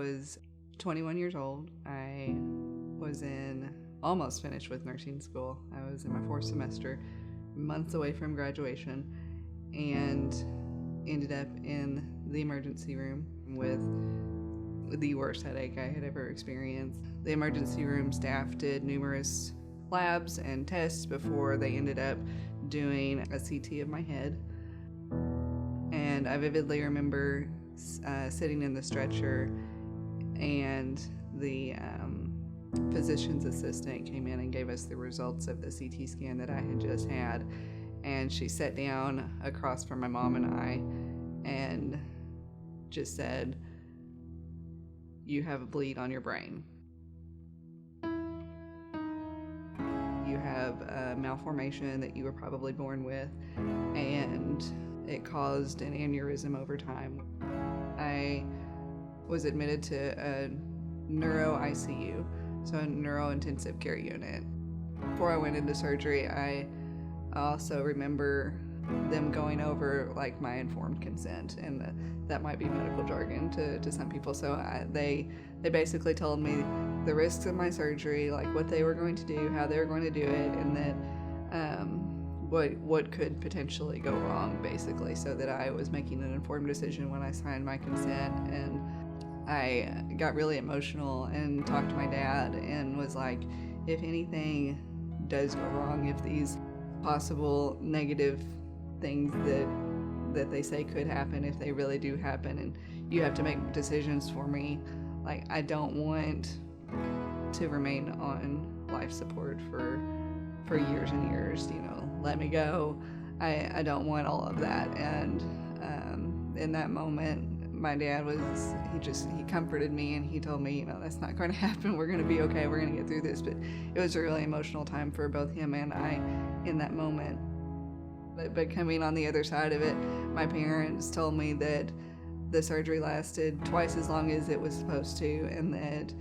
was 21 years old. I was almost finished with nursing school. I was in my 4th semester, months away from graduation, and ended up in the emergency room with the worst headache I had ever experienced. The emergency room staff did numerous labs and tests before they ended up doing a CT of my head. And I vividly remember sitting in the stretcher, and the physician's assistant came in and gave us the results of the CT scan that I had just had. And she sat down across from my mom and I and just said, "You have a bleed on your brain. You have a malformation that you were probably born with, and it caused an aneurysm over time." I was admitted to a neuro ICU, so a neuro intensive care unit. Before I went into surgery, I also remember them going over like my informed consent, and that might be medical jargon to some people. So they basically told me the risks of my surgery, like what they were going to do, how they were going to do it, and that what could potentially go wrong, basically, so that I was making an informed decision when I signed my consent. And I got really emotional and talked to my dad and was like, if anything does go wrong, if these possible negative things that they say could happen, if they really do happen, and you have to make decisions for me, like, I don't want to remain on life support for years and years, let me go. I don't want all of that. And in that moment, my dad he comforted me, and he told me, that's not going to happen. We're going to be okay. We're going to get through this. But it was a really emotional time for both him and I in that moment. But coming on the other side of it, my parents told me that the surgery lasted twice as long as it was supposed to, and that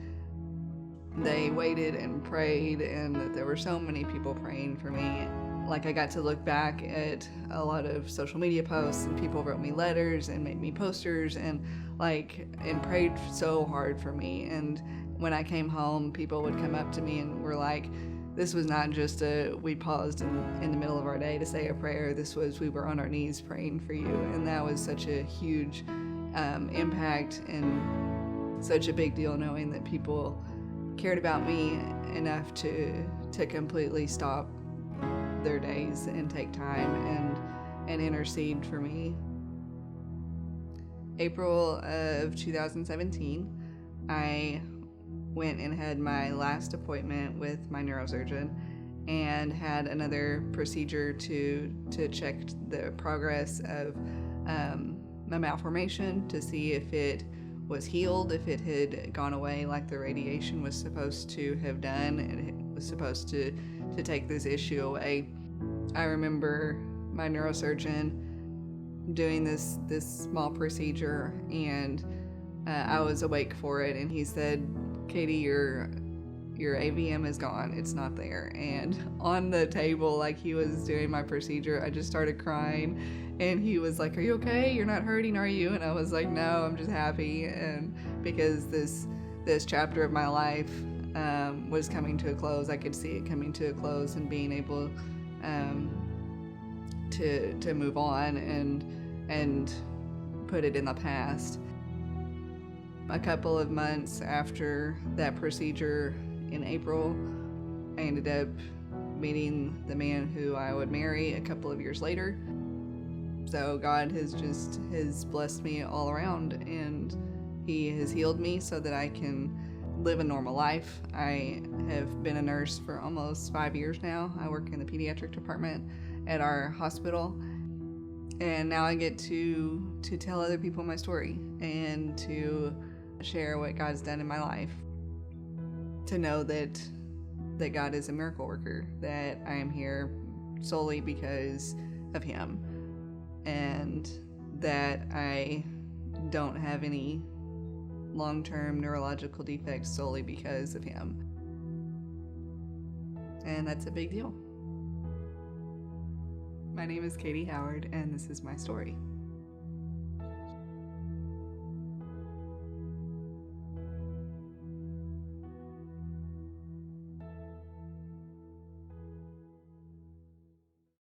they waited and prayed, and that there were so many people praying for me. Like, I got to look back at a lot of social media posts, and people wrote me letters and made me posters and prayed so hard for me. And when I came home, people would come up to me and were like, this was not just we paused in the middle of our day to say a prayer. This was, we were on our knees praying for you. And that was such a huge impact, and such a big deal, knowing that people cared about me enough to completely stop their days and take time and intercede for me. April of 2017, I went and had my last appointment with my neurosurgeon and had another procedure to check the progress of my malformation, to see if it was healed, if it had gone away like the radiation was supposed to have done, and it was supposed to take this issue away. I remember my neurosurgeon doing this small procedure, and I was awake for it, and he said, "Katie, your AVM is gone. It's not there." And on the table, like he was doing my procedure, I just started crying, and he was like, "Are you okay? You're not hurting, are you?" And I was like, "No, I'm just happy." And because this chapter of my life was coming to a close, I could see it coming to a close, and being able to move on and put it in the past. A couple of months after that procedure in April, I ended up meeting the man who I would marry a couple of years later. So God has blessed me all around, and He has healed me so that I can live a normal life. I have been a nurse for almost 5 years now. I work in the pediatric department at our hospital, and now I get to tell other people my story and to share what God's done in my life. To know that God is a miracle worker, that I am here solely because of Him, and that I don't have any long-term neurological defects solely because of Him. And that's a big deal. My name is Katie Howard, and this is my story.